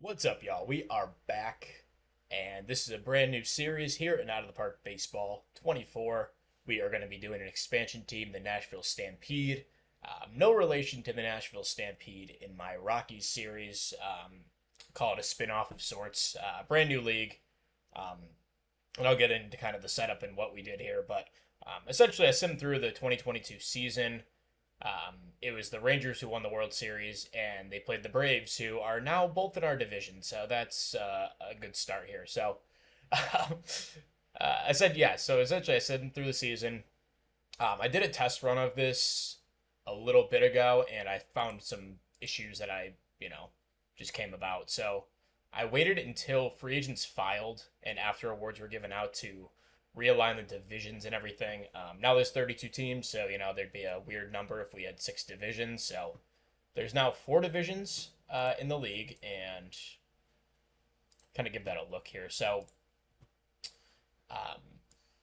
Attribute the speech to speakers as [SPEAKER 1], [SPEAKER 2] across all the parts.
[SPEAKER 1] What's up, y'all? We are back, and this is a brand new series here in Out of the Park Baseball 24. We are going to be doing an expansion team, the Nashville Stampede. No relation to the Nashville Stampede in my Rockies series. Call it a spin-off of sorts. Brand new league. Um, and I'll get into kind of the setup and what we did here, but essentially I simmed through the 2022 season. It was the Rangers who won the World Series, and they played the Braves, who are now both in our division. So that's a good start here. So I said yes. So essentially, I said through the season. I did a test run of this a little bit ago, and I found some issues that just came about. So I waited until free agents filed and after awards were given out to realign the divisions and everything. Now there's 32 teams, so there'd be a weird number if we had six divisions. So there's now four divisions in the league, and kind of give that a look here. Um,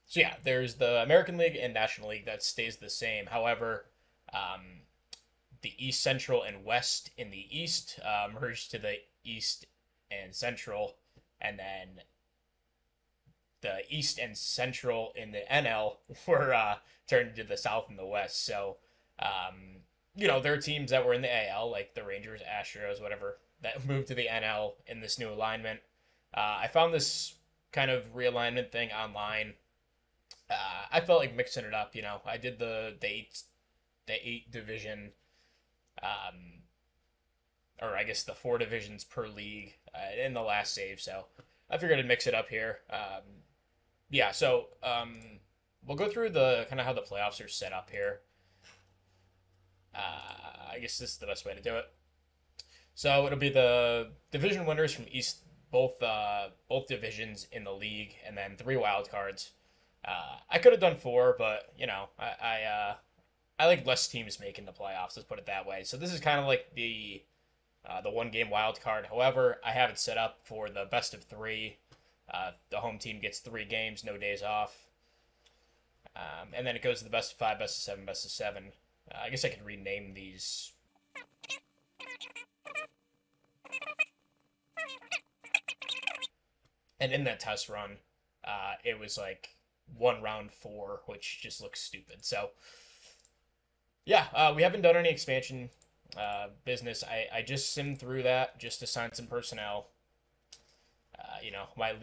[SPEAKER 1] so yeah, there's the American League and National League that stays the same. However, the East, Central, and West in the East merged to the East and Central, and then the East and Central in the NL were turned into the South and the West. So, there are teams that were in the AL, like the Rangers, Astros, whatever, that moved to the NL in this new alignment. I found this kind of realignment thing online. I felt like mixing it up. I did the eight division, um, or I guess the four divisions per league in the last save. So I figured I'd mix it up here. Yeah, so we'll go through the kind of how the playoffs are set up here. I guess this is the best way to do it. So it'll be the division winners from East, both divisions in the league, and then three wild cards. I could have done four, but I like less teams making the playoffs. Let's put it that way. So this is kind of like the one game wild card. However, I have it set up for the best of three. The home team gets 3 games, no days off. And then it goes to the best of five, best of seven, best of seven. I guess I could rename these. And in that test run, it was like one round four, which just looks stupid. So, yeah, we haven't done any expansion business. I just simmed through that just to sign some personnel. My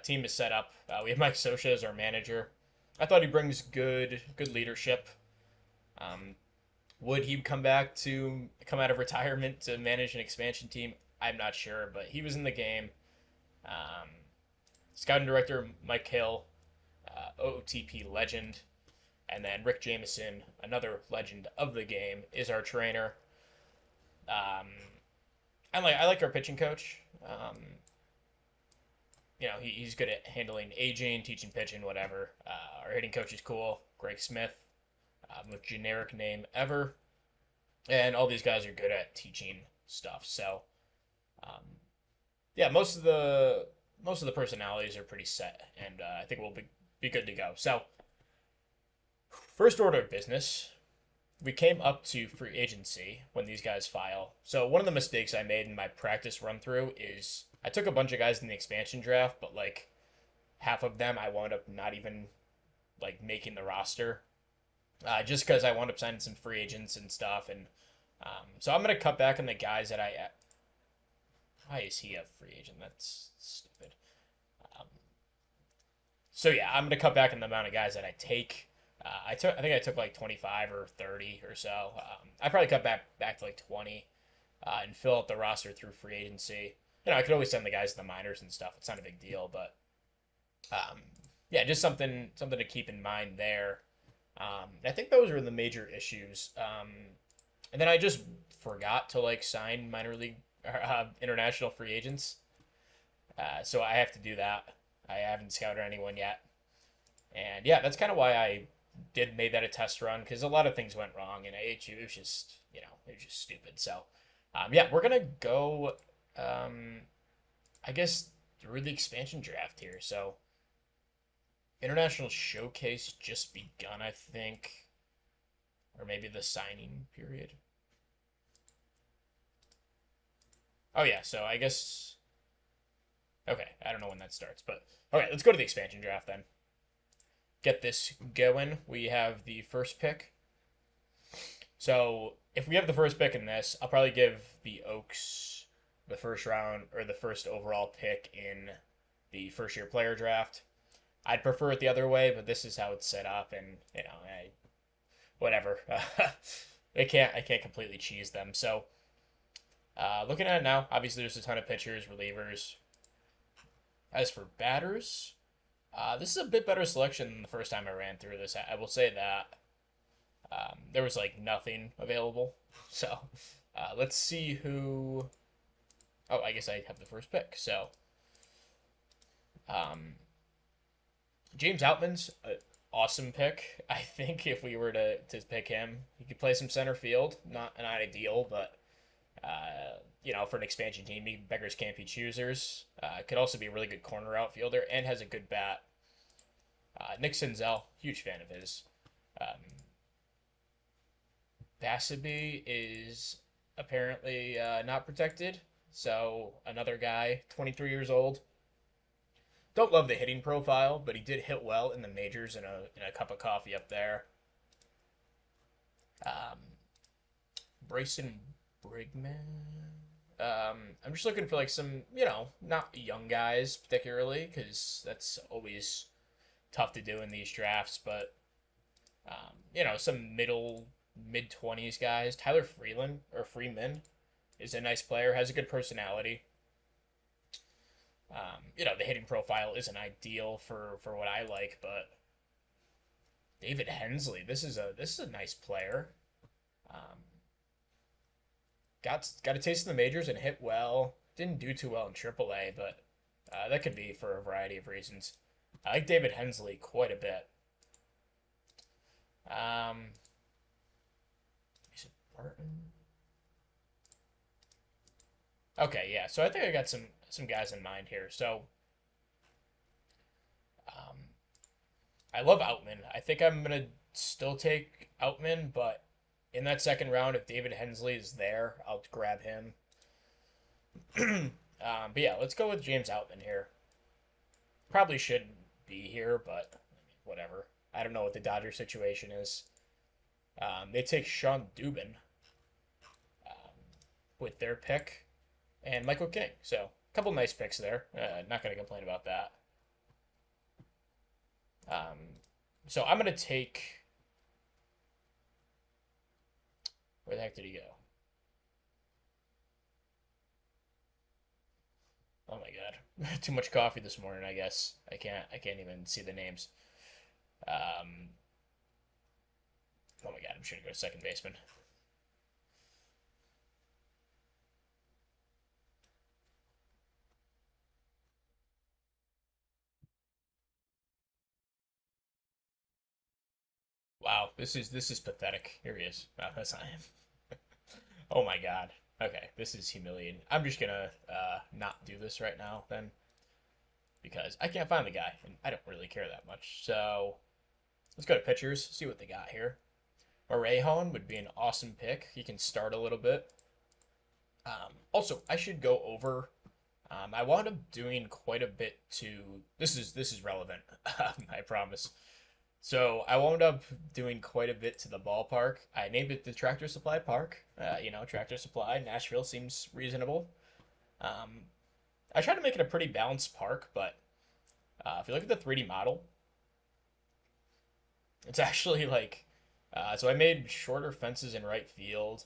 [SPEAKER 1] team is set up. We have Mike Sosha as our manager. I thought he brings good leadership. Um, would he come out of retirement to manage an expansion team? I'm not sure, but he was in the game. Um, Scouting director Mike Hill, OOTP legend, and then Rick Jameson, another legend of the game, is our trainer. Um, I like our pitching coach. He's good at handling aging, teaching pitching, whatever. Our hitting coach is cool, Greg Smith, most generic name ever, and all these guys are good at teaching stuff. So, um, yeah, most of the personalities are pretty set, and I think we'll be good to go. So, first order of business, we came up to free agency when these guys file. So one of the mistakes I made in my practice run through is I took a bunch of guys in the expansion draft, but like half of them I wound up not even like making the roster, just because I wound up signing some free agents and stuff. And so I'm gonna cut back on the guys that I. Why is he a free agent? That's stupid. Um, so yeah, I'm gonna cut back on the amount of guys that I take. I think I took like 25 or 30 or so. I probably cut back to like 20 and fill out the roster through free agency. I could always send the guys to the minors and stuff. It's not a big deal, but yeah, just something to keep in mind there. I think those are the major issues. And then I just forgot to like sign minor league international free agents, so I have to do that. I haven't scouted anyone yet, and yeah, that's kind of why I made that a test run, because a lot of things went wrong and it was just stupid. So yeah, we're gonna go I guess through the expansion draft here. So international showcase just begun, I think, or maybe the signing period. Oh yeah, so I guess okay. I don't know when that starts, but okay. Let's go to the expansion draft then. Get this going. We have the first pick. So if we have the first pick in this, I'll probably give the Oaks the first round or the first overall pick in the first year player draft. I'd prefer it the other way, but this is how it's set up, and whatever. I can't completely cheese them. So looking at it now, obviously there's a ton of pitchers, relievers. As for batters, this is a bit better selection than the first time I ran through this. I will say that there was like nothing available. So let's see who. Oh, I guess I have the first pick. So um, James Outman's an awesome pick. I think if we were to pick him, he could play some center field. Not ideal, but for an expansion team, beggars can't be choosers. Could also be a really good corner outfielder and has a good bat. Nick Senzel, huge fan of his. Basabe is apparently not protected, so another guy, 23 years old. Don't love the hitting profile, but he did hit well in the majors in a cup of coffee up there. Bryson Brigman. I'm just looking for like some, not young guys particularly, because that's always tough to do in these drafts, but some mid-20s guys. Tyler Freeman is a nice player, has a good personality. The hitting profile isn't ideal for what I like, but David Hensley, this is a nice player. Got a taste in the majors and hit well. Didn't do too well in AAA, but that could be for a variety of reasons. I like David Hensley quite a bit. Is it Barton? Okay, yeah. So I think I got some guys in mind here. So I love Outman. I think I'm gonna still take Outman, but in that second round, if David Hensley is there, I'll grab him. But yeah, let's go with James Outman here. Probably shouldn't be here, but whatever. I don't know what the Dodger situation is. They take Sean Dubin with their pick and Michael King. So a couple nice picks there. Not going to complain about that. So I'm going to take. Where the heck did he go? Oh my god, too much coffee this morning. I guess I can't even see the names. Oh my god, I'm sure to go to second baseman. Wow, this is pathetic. Here he is. Oh, that's not him. Oh my god. Okay, this is humiliating. I'm just gonna not do this right now then, because I can't find the guy, and I don't really care that much. So let's go to pitchers, see what they got here. Morejon would be an awesome pick. He can start a little bit. Also, I should go over. I wound up doing quite a bit to. This is relevant. I promise. So I wound up doing quite a bit to the ballpark. I named it the Tractor Supply Park. Tractor Supply. Nashville seems reasonable. I tried to make it a pretty balanced park, but if you look at the 3D model, it's actually like. So I made shorter fences in right field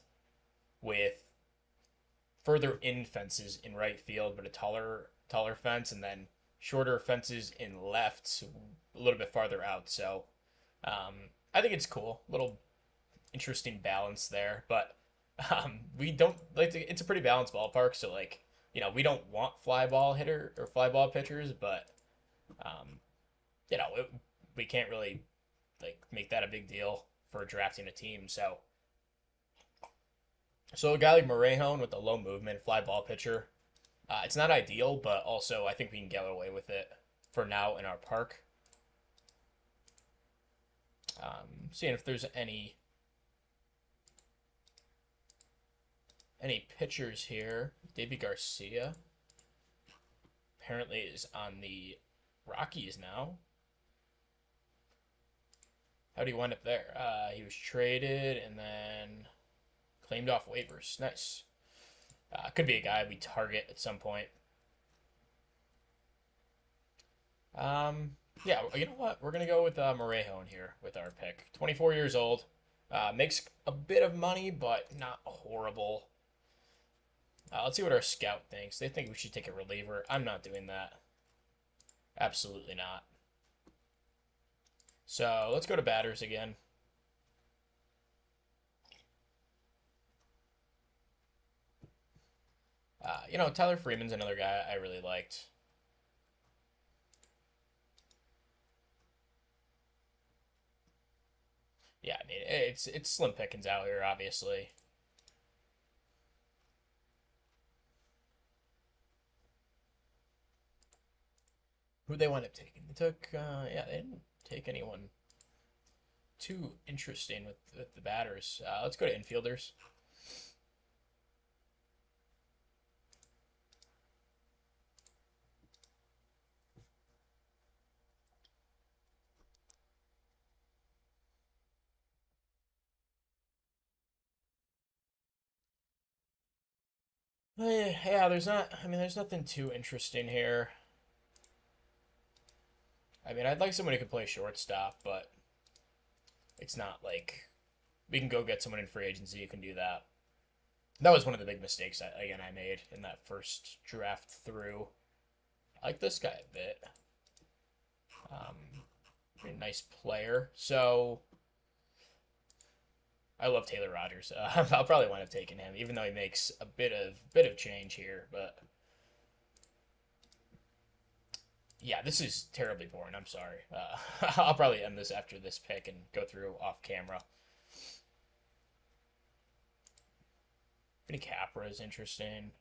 [SPEAKER 1] with further in fences in right field, but a taller fence, and then shorter fences in left, a little bit farther out. So I think it's cool, little interesting balance there. But we don't like to. It's a pretty balanced ballpark, so we don't want fly ball hitter or fly ball pitchers, but um, we can't really make that a big deal for drafting a team. So a guy like Morejon with a low movement fly ball pitcher, it's not ideal, but also I think we can get away with it for now in our park. Seeing if there's any any pitchers here. Davey Garcia apparently is on the Rockies now. How do you wind up there? He was traded and then claimed off waivers. Nice. Could be a guy we target at some point. Yeah, you know what? We're going to go with Morejon here with our pick. 24 years old. Makes a bit of money, but not horrible. Let's see what our scout thinks. They think we should take a reliever. I'm not doing that. Absolutely not. So let's go to batters again. You know, Tyler Freeman's another guy I really liked. Yeah, I mean, it's slim pickings out here, obviously. Who they wind up taking? They took, yeah, they didn't take anyone too interesting with the batters. Let's go to infielders. Yeah, there's nothing too interesting here. I mean, I'd like someone who could play shortstop, but it's not like we can go get someone in free agency who can do that. That was one of the big mistakes, I made in that first draft through. I like this guy a bit. Pretty nice player. So, I love Taylor Rogers. I'll probably wind up taking him, even though he makes a bit of change here. But yeah, this is terribly boring. I'm sorry. I'll probably end this after this pick and go through off camera. Vinny Capra is interesting.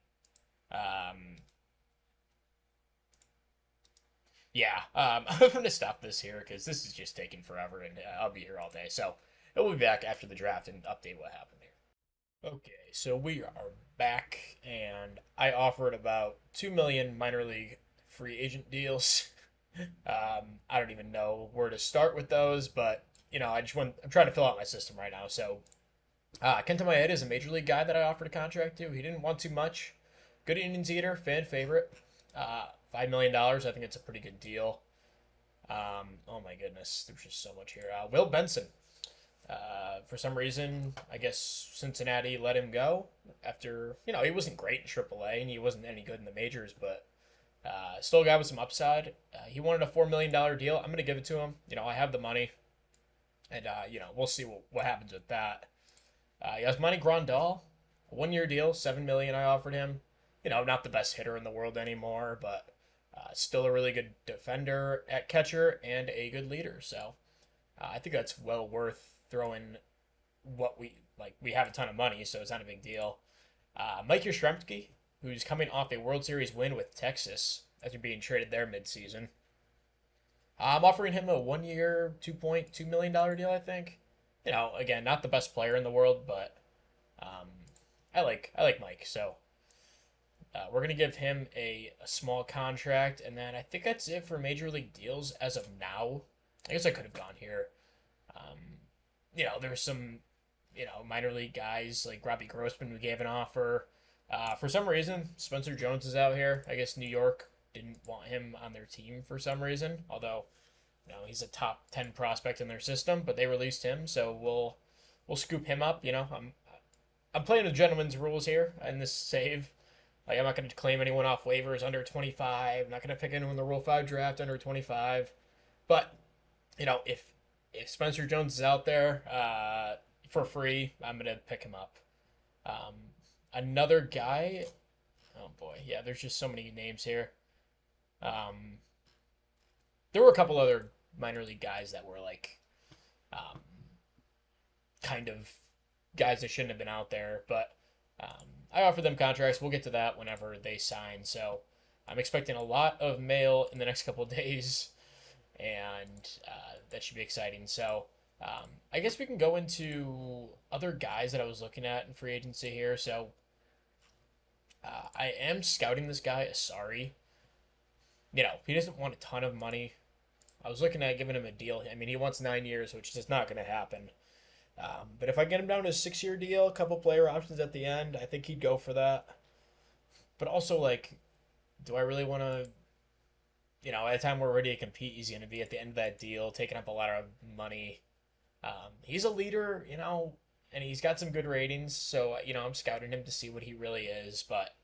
[SPEAKER 1] Yeah, I'm going to stop this here because this is just taking forever and I'll be here all day. So we'll be back after the draft and update what happened here. Okay, so we are back and I offered about 2 million minor league free agent deals. I don't even know where to start with those, but you know, I'm trying to fill out my system right now. So Kenta Maeda is a major league guy that I offered a contract to. He didn't want too much. Good innings eater, fan favorite. $5 million. I think it's a pretty good deal. Oh my goodness, there's just so much here. Will Benson. For some reason, I guess Cincinnati let him go after, you know, he wasn't great in AAA and he wasn't any good in the majors, but still a guy with some upside. He wanted a $4 million deal. I'm going to give it to him. You know, I have the money. And, you know, we'll see what happens with that. Yasmani Grandal, a 1-year deal, $7 million I offered him. You know, not the best hitter in the world anymore, but still a really good defender at catcher and a good leader. So I think that's well worth throwing what we like. We have a ton of money, so it's not a big deal. Mike Yastrzemski, who's coming off a World Series win with Texas after being traded there midseason. I'm offering him a 1-year, $2.2 million deal, I think. You know, again, not the best player in the world, but I like Mike, so we're going to give him a small contract, and then I think that's it for major league deals as of now. I guess I could have gone here. You know, there's some, you know, minor league guys like Robbie Grossman who gave an offer. For some reason, Spencer Jones is out here. I guess New York didn't want him on their team for some reason, although, you know, he's a top 10 prospect in their system, but they released him, so we'll scoop him up. You know, I'm playing the gentleman's rules here in this save. Like, I'm not going to claim anyone off waivers under 25. I'm not going to pick anyone in the Rule 5 draft under 25. But, you know, if Spencer Jones is out there for free, I'm going to pick him up. Another guy, oh boy, yeah, there's just so many names here. There were a couple other minor league guys that were like kind of guys that shouldn't have been out there, but I offered them contracts. We'll get to that whenever they sign. So I'm expecting a lot of mail in the next couple of days, and that should be exciting. So I guess we can go into other guys that I was looking at in free agency here. So I am scouting this guy, Asari. You know, he doesn't want a ton of money. I was looking at giving him a deal. I mean, he wants 9 years, which is not going to happen. But if I get him down to a 6-year deal, a couple player options at the end, I think he'd go for that. But also, like, do I really want to, at a time we're ready to compete, he's going to be at the end of that deal, taking up a lot of money. He's a leader, and he's got some good ratings, so, I'm scouting him to see what he really is, but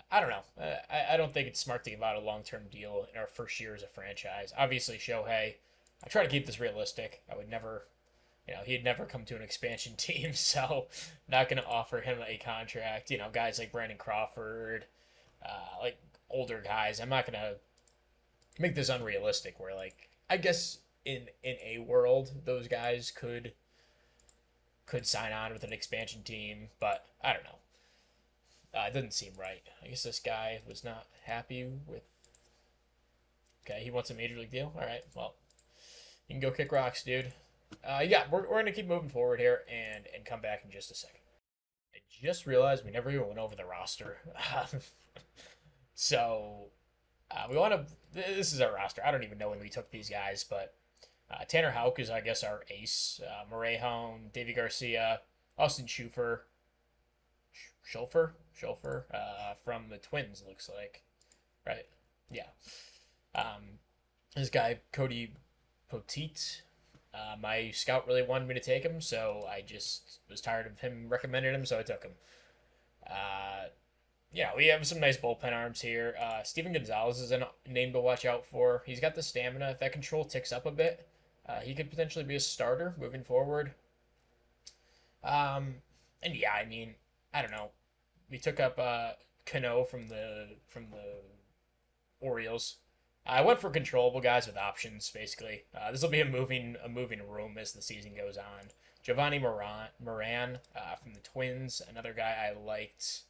[SPEAKER 1] I don't know. I don't think it's smart to give out a long-term deal in our first year as a franchise. Obviously, Shohei, I try to keep this realistic. I would never, he'd never come to an expansion team, so not going to offer him a contract. Guys like Brandon Crawford, like older guys. I'm not going to make this unrealistic where, like, I guess in a world, those guys could sign on with an expansion team, but I don't know. It doesn't seem right. I guess this guy was not happy with. Okay, he wants a major league deal. All right, well, you can go kick rocks, dude. Yeah, we're gonna keep moving forward here and come back in just a second. I just realized we never even went over the roster. So we want to. This is our roster. I don't even know when we took these guys, but Tanner Houck is, I guess, our ace. Morejón, Davy Garcia, Austin Schulfer from the Twins, looks like. Right? Yeah. This guy, Cody Poteet, my scout really wanted me to take him, so I just was tired of him recommending him, so I took him. Yeah, we have some nice bullpen arms here. Steven Gonzalez is a name to watch out for. He's got the stamina. If that control ticks up a bit, he could potentially be a starter moving forward. And yeah, I mean, I don't know. We took up Cano from the Orioles. I went for controllable guys with options, basically. This will be a moving room as the season goes on. Giovanni Moran from the Twins, another guy I liked.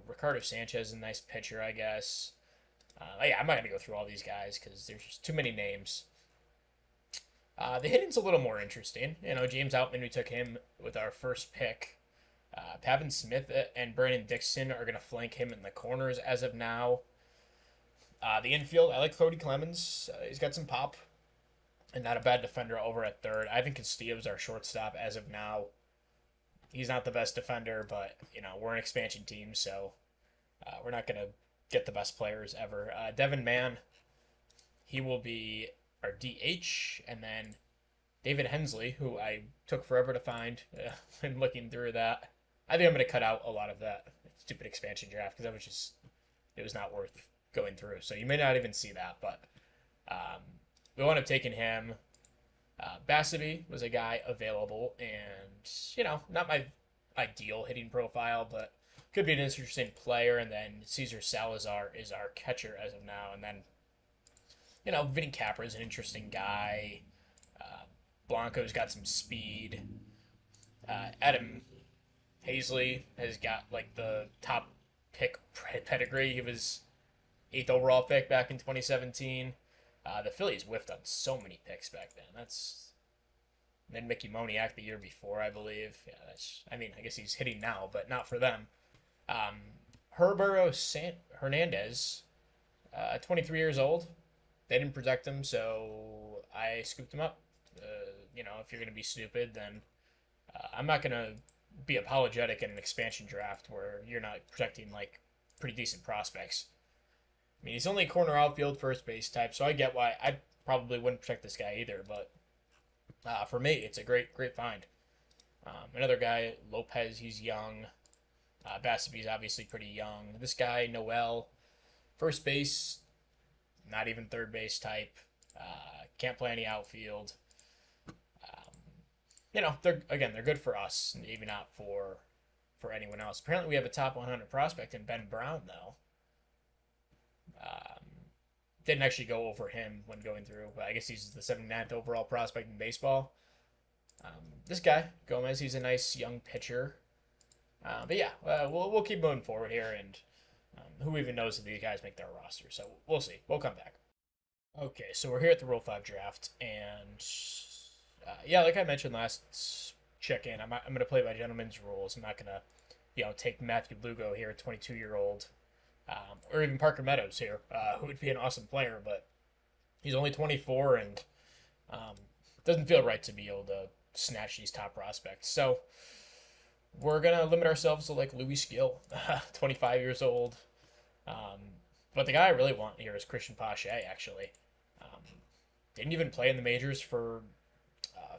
[SPEAKER 1] Ricardo Sanchez, a nice pitcher, I guess. Yeah, I'm not going to go through all these guys because there's just too many names. The hitting's a little more interesting. James Outman, we took him with our first pick. Pavin Smith and Brandon Dixon are going to flank him in the corners as of now. The infield, I like Cody Clemens. He's got some pop and not a bad defender over at third. I think Castillo's our shortstop as of now. He's not the best defender, but, we're an expansion team, so we're not going to get the best players ever. Devin Mann, he will be our DH, and then David Hensley, who I took forever to find when looking through that. I think I'm going to cut out a lot of that stupid expansion draft because it was not worth going through. So you may not even see that, but we wound up taking him. Bassaby was a guy available, and not my ideal hitting profile, but could be an interesting player. And then Cesar Salazar is our catcher as of now, and then Vinny Capra is an interesting guy. Blanco's got some speed. Adam Hazley has got like the top pick pedigree. He was 8th overall pick back in 2017. The Phillies whiffed on so many picks back then. Then Mickey Moniak the year before, I believe. Yeah, I guess he's hitting now, but not for them. Herbero Hernandez, 23 years old. They didn't protect him, so I scooped him up. If you're going to be stupid, then I'm not going to be apologetic in an expansion draft where you're not protecting, like, pretty decent prospects. I mean, he's only corner outfield first base type, so I get why I probably wouldn't protect this guy either, but for me, it's a great find. Another guy, Lopez, he's young. Bassaby's obviously pretty young. This guy, Noel, first base, not even third base type. Can't play any outfield. They're good for us, maybe not for anyone else. Apparently, we have a top 100 prospect in Ben Brown, though. Didn't actually go over him when going through, but I guess he's the 79th overall prospect in baseball. This guy, Gomez, he's a nice young pitcher. But yeah, we'll keep moving forward here, and who even knows if these guys make their roster, so we'll see. We'll come back. Okay, so we're here at the Rule 5 draft, and yeah, like I mentioned last check-in, I'm going to play by gentleman's rules. I'm not going to take Matthew Lugo here, 22-year-old, or even Parker Meadows here, who would be an awesome player, but he's only 24 and doesn't feel right to be able to snatch these top prospects. So we're gonna limit ourselves to like Louis Skill, 25 years old. But the guy I really want here is Christian Pache, actually. Um, didn't even play in the majors for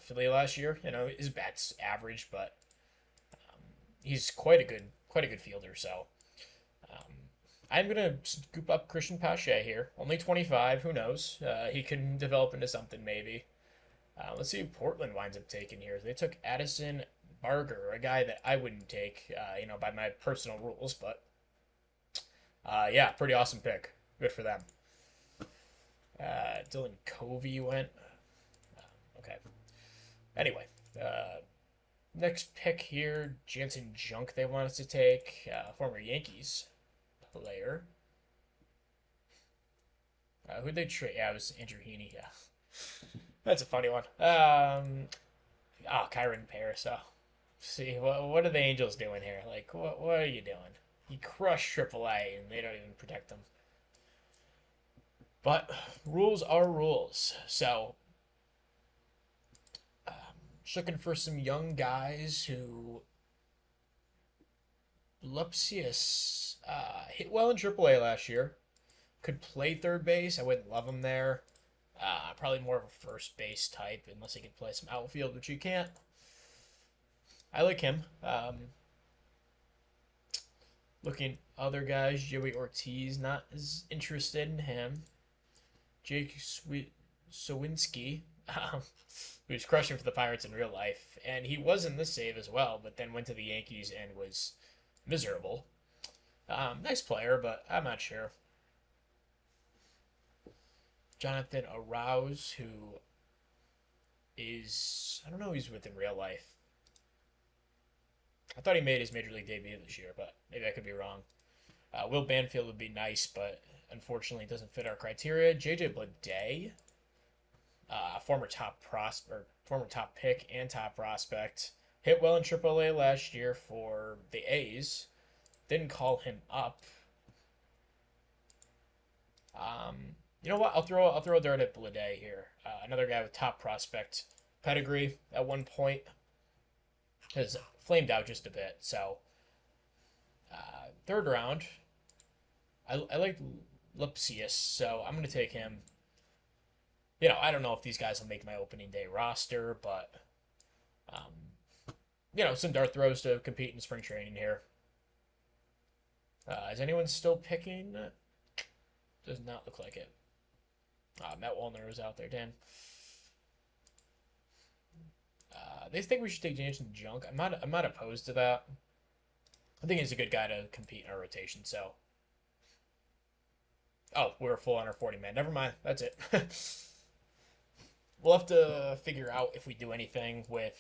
[SPEAKER 1] Philly last year. His bat's average, but he's quite a good fielder. So um, I'm gonna scoop up Christian Pache here. Only 25. Who knows? He can develop into something maybe. Let's see who Portland winds up taking here. They took Addison Barger, a guy that I wouldn't take, by my personal rules, but yeah, pretty awesome pick. Good for them. Dylan Covey went. Okay. Anyway, next pick here, Jansen Junk they want us to take, former Yankees player. Who'd they trade? Yeah, it was Andrew Heaney, yeah. That's a funny one. Kyron Paris. Oh, see, what are the Angels doing here? Like, what are you doing? You crush AAA, and they don't even protect them. But rules are rules. So, just looking for some young guys who Lupsius hit well in AAA last year. Could play third base. I wouldn't love him there. Probably more of a first base type, unless he could play some outfield, which he can't. I like him. Looking other guys, Joey Ortiz, not as interested in him. Jake Sowinski, who's crushing for the Pirates in real life, and he was in this save as well, but then went to the Yankees and was miserable. Nice player, but I'm not sure. Jonathan Arouse, who is, I don't know who he's with in real life. I thought he made his Major League debut this year, but maybe I could be wrong. Will Banfield would be nice, but unfortunately doesn't fit our criteria. JJ Bleday, former top pick and top prospect, hit well in AAA last year for the A's. Didn't call him up. You know what? I'll throw a dart at Bleday here. Another guy with top prospect pedigree at one point has flamed out just a bit. So third round, I like Lupsius, so I'm gonna take him. I don't know if these guys will make my opening day roster, but some dart throws to compete in spring training here. Is anyone still picking? Does not look like it. Matt Wallner was out there, damn. They think we should take Jansen Junk. I'm not opposed to that. I think he's a good guy to compete in our rotation, so. Oh, we're full on our 40-man. Never mind. That's it. We'll have to figure out if we do anything with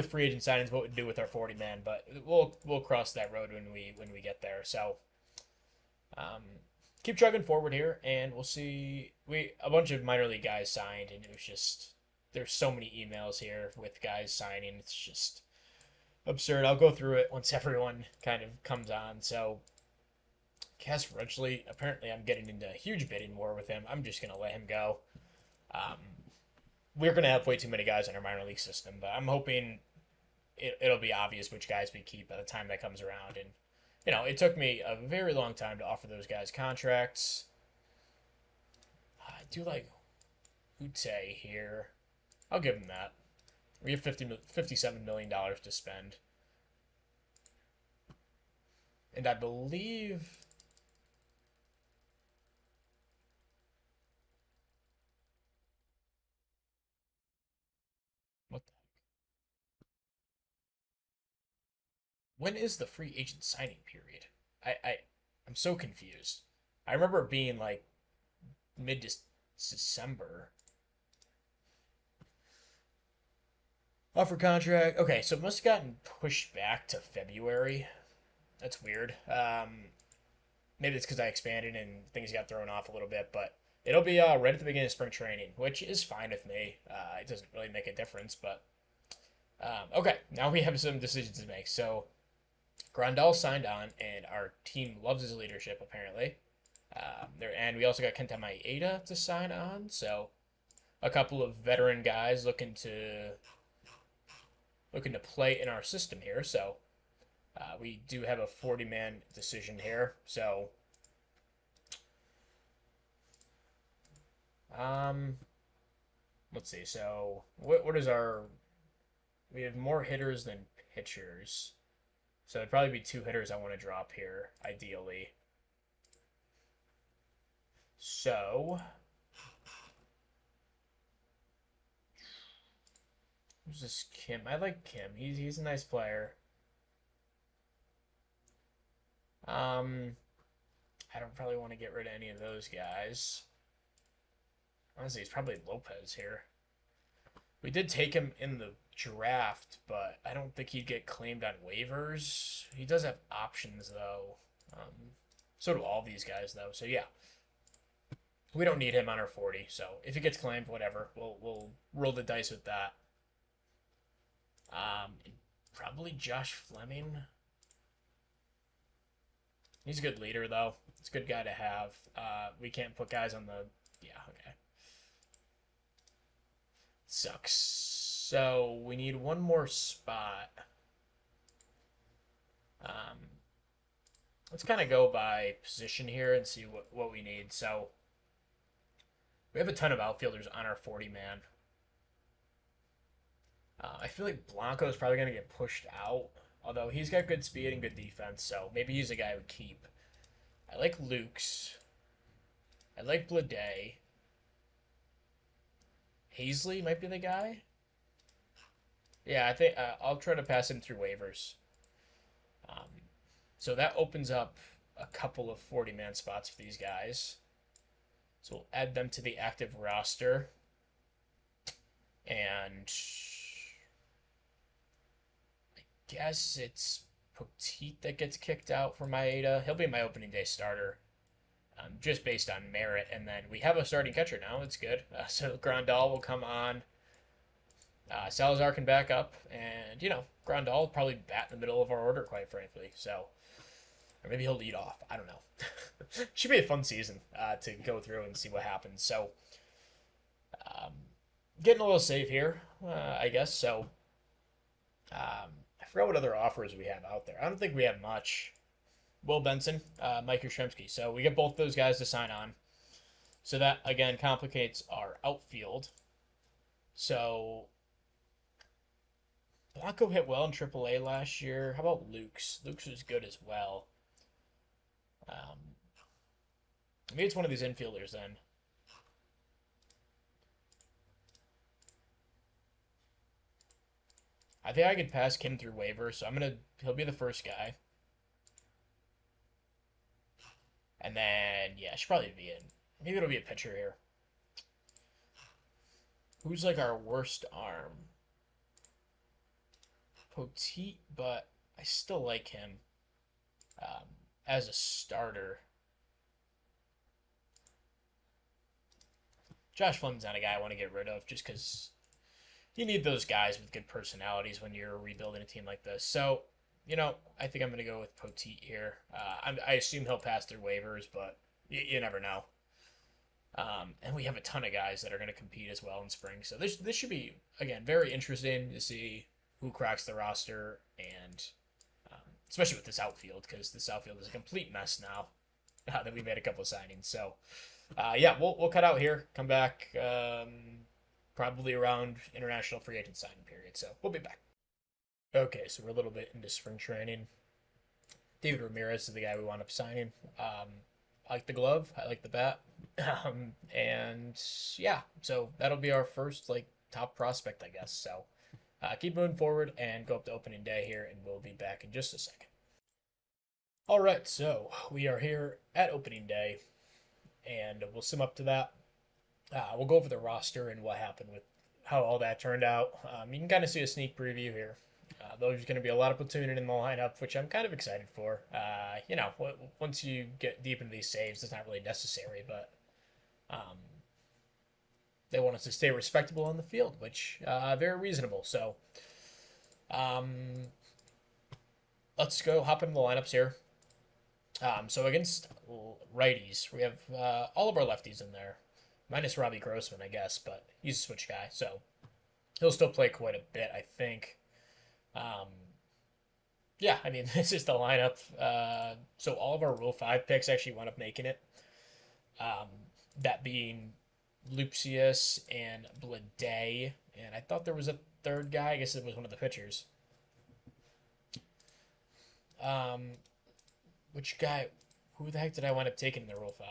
[SPEAKER 1] free agent signings, what we do with our 40-man, but we'll cross that road when we get there. So keep chugging forward here, and we'll see. A bunch of minor league guys signed, and it was just there's so many emails here with guys signing. It's just absurd. I'll go through it once everyone kind of comes on. So Cass Rudgley, apparently I'm getting into a huge bidding war with him. I'm just gonna let him go. We're gonna have way too many guys in our minor league system, but I'm hoping it'll be obvious which guys we keep by the time that comes around. And it took me a very long time to offer those guys contracts. I do like Ute here. I'll give him that. We have $57 million to spend. And I believe... What the heck? When is the free agent signing period? I'm so confused. I remember it being like mid-December. Offer contract. Okay, so it must have gotten pushed back to February. That's weird. Maybe it's because I expanded and things got thrown off a little bit, but it'll be right at the beginning of spring training, which is fine with me. It doesn't really make a difference, but Okay, now we have some decisions to make. So Grandal signed on, and our team loves his leadership apparently. And we also got Kenta Maeda to sign on. So a couple of veteran guys looking to play in our system here. So we do have a 40-man decision here. So let's see. So what is our? We have more hitters than pitchers. So it'd probably be 2 hitters I want to drop here, ideally. So who's this Kim? I like Kim. He's a nice player. I don't probably want to get rid of any of those guys. Honestly, it's probably Lopez here. We did take him in the draft, but I don't think he'd get claimed on waivers. He does have options, though. So do all these guys, though. So, yeah. We don't need him on our 40, so if he gets claimed, whatever. We'll roll the dice with that. Probably Josh Fleming. He's a good leader, though. It's a good guy to have. We can't put guys on the... Yeah, okay. Sucks. So we need one more spot. Let's kind of go by position here and see what we need. So we have a ton of outfielders on our 40-man. I feel like Blanco is probably going to get pushed out, although he's got good speed and good defense, so maybe he's a guy I would keep. I like Luke's. I like Blade. Hazley might be the guy. Yeah, I think I'll try to pass him through waivers. So that opens up a couple of 40-man spots for these guys. So we'll add them to the active roster. And I guess it's Poteet that gets kicked out for Maeda. He'll be my opening day starter. Just based on merit. And then we have a starting catcher now. It's good. So Grandal will come on. Salazar can back up. And, Grandal will probably bat in the middle of our order, quite frankly. So, or maybe he'll lead off. I don't know. Should be a fun season to go through and see what happens. So, getting a little safe here, I guess. So, I forgot what other offers we have out there. I don't think we have much. Will Benson, Mike Yastrzemski. So we get both those guys to sign on. So that, again, complicates our outfield. So Blanco hit well in AAA last year. How about Luke's? Luke's was good as well. Maybe it's one of these infielders then. I think I could pass Kim through waivers, so he'll be the first guy. And then, yeah, should probably be in. Maybe it'll be a pitcher here. Who's like our worst arm? Poteet, but I still like him as a starter. Josh Fleming's not a guy I want to get rid of just because you need those guys with good personalities when you're rebuilding a team like this. So, I think I'm going to go with Poteet here. I assume he'll pass through waivers, but you never know. And we have a ton of guys that are going to compete as well in spring. So this should be, again, very interesting to see who cracks the roster, and especially with this outfield, because this outfield is a complete mess now that we made a couple of signings. So, yeah, we'll cut out here, come back probably around international free agent signing period. So we'll be back. Okay, so we're a little bit into spring training. David Ramirez is the guy we wound up signing. I like the glove. I like the bat. And yeah, so that'll be our first top prospect, I guess. So keep moving forward and go up to opening day here, and we'll be back in just a second. All right, so we are here at opening day, and we'll sum up to that. We'll go over the roster and what happened with how all that turned out. You can kind of see a sneak preview here. There's going to be a lot of platooning in the lineup, which I'm kind of excited for. Once you get deep into these saves, it's not really necessary, but they want us to stay respectable on the field, which very reasonable. So Um, let's go hop into the lineups here. So against righties, we have all of our lefties in there, minus Robbie Grossman, I guess, but he's a switch guy, so he'll still play quite a bit, I think. Um, yeah, I mean, this is the lineup. So all of our Rule 5 picks actually wound up making it. Um, that being Lucius and Blade, and I thought there was a third guy. I guess it was one of the pitchers. Um, which guy? Who the heck did I wind up taking in the Rule 5?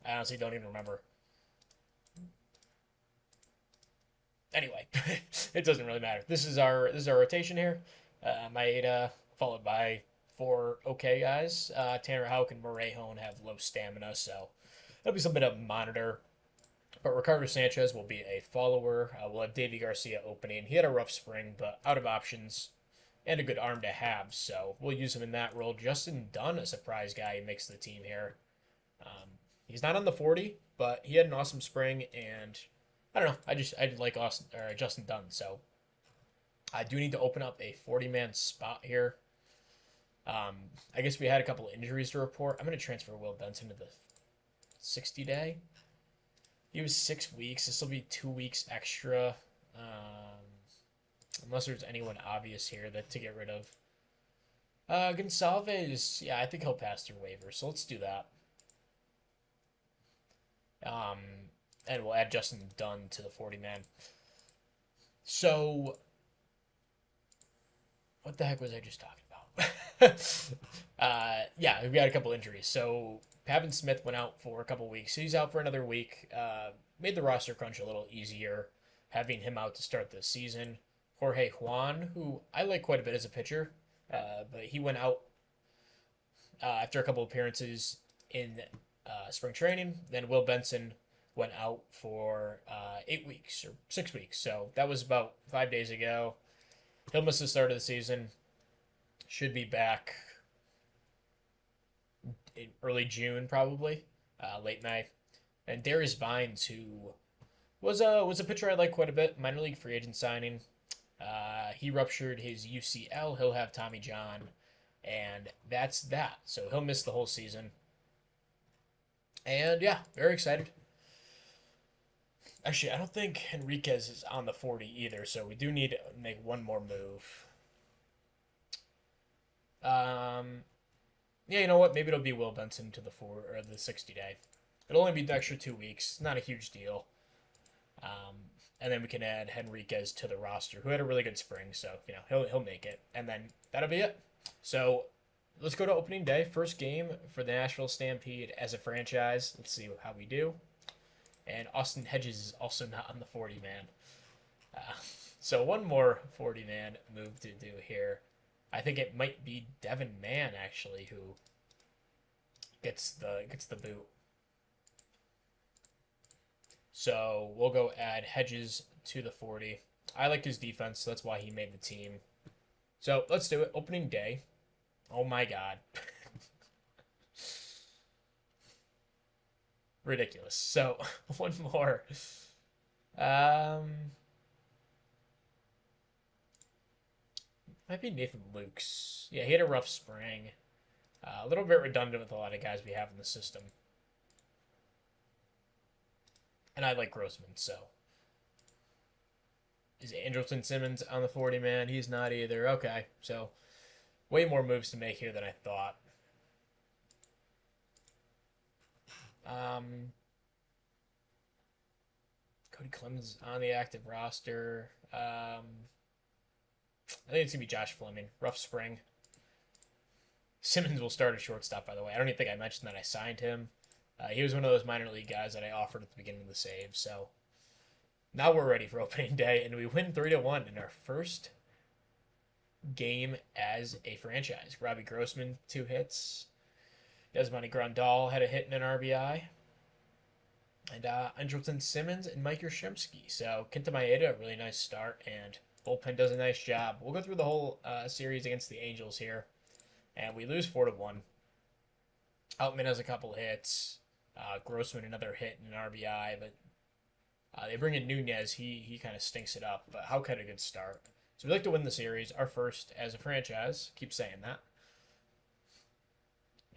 [SPEAKER 1] I honestly don't even remember. Anyway, it doesn't really matter. This is our rotation here. Maeda followed by four okay guys. Tanner Houck and Morejón have low stamina, so that'll be something to monitor. But Ricardo Sanchez will be a follower. We'll have Davey Garcia opening. He had a rough spring, but out of options and a good arm to have, so we'll use him in that role. Justin Dunn, a surprise guy, he makes the team here. He's not on the 40, but he had an awesome spring, and I don't know. I like Justin Dunn, so I do need to open up a 40-man spot here. I guess we had a couple of injuries to report. I'm going to transfer Will Benson to the 60-day. He was 6 weeks. This will be 2 weeks extra, unless there's anyone obvious here that to get rid of. Gonsalves, yeah, I think he'll pass through waivers, so let's do that. And we'll add Justin Dunn to the 40-man. So, what the heck was I just talking about? Yeah, we had a couple injuries. So, Pavin Smith went out for a couple weeks. He's out for another week. Made the roster crunch a little easier, having him out to start the season. Jorge Juan, who I like quite a bit as a pitcher, but he went out after a couple appearances in spring training. Then Will Benson went out for 8 weeks or 6 weeks. So that was about 5 days ago. He'll miss the start of the season. Should be back in early June, probably, late May. And Darius Vines, who was a pitcher I like quite a bit, minor league free agent signing. He ruptured his UCL. He'll have Tommy John, and that's that. So he'll miss the whole season. And yeah, very excited. Actually, I don't think Henriquez is on the 40 either, so we do need to make one more move. Yeah, you know what? Maybe it'll be Will Benson to the 60-day. It'll only be the extra 2 weeks. Not a huge deal. And then we can add Henriquez to the roster, who had a really good spring, so he'll make it. And then that'll be it. So let's go to opening day. First game for the Nashville Stampede as a franchise. Let's see how we do. And Austin Hedges is also not on the 40-man. So one more 40-man move to do here. I think it might be Devin Mann, actually, who gets the boot. So we'll go add Hedges to the 40. I liked his defense, so that's why he made the team. So let's do it. Opening day. Oh my god. Ridiculous. So one more. Might be Nathan Lukes. Yeah, he had a rough spring. A little bit redundant with a lot of guys we have in the system. And I like Grossman, so. Is Andrelton Simmons on the 40-man? He's not either. Okay, so way more moves to make here than I thought. Cody Clemens on the active roster. I think it's going to be Josh Fleming. Rough spring. Simmons will start at shortstop, by the way. I don't even think I mentioned that I signed him. He was one of those minor league guys that I offered at the beginning of the save. So now we're ready for opening day, and we win 3-1 in our first game as a franchise. Robbie Grossman, 2 hits. Desmond Grandal had a hit and an RBI. And Andrelton Simmons and Mike Yastrzemski. So Kenta Maeda, a really nice start, and bullpen does a nice job. We'll go through the whole series against the Angels here, and we lose 4-1. Outman has a couple hits. Grossman another hit and an RBI, but They bring in Nunez. He kind of stinks it up, but how could a good start? So we'd like to win the series, our first as a franchise. Keep saying that.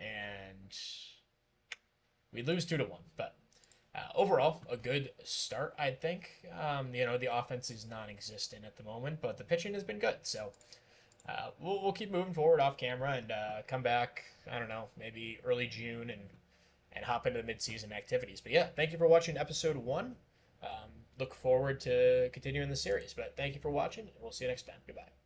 [SPEAKER 1] And we lose 2-1, but overall, a good start, I think. The offense is non-existent at the moment, but the pitching has been good. So we'll keep moving forward off camera and come back, I don't know, maybe early June and hop into the midseason activities. But yeah, thank you for watching episode 1. Look forward to continuing the series, but thank you for watching, and we'll see you next time. Goodbye.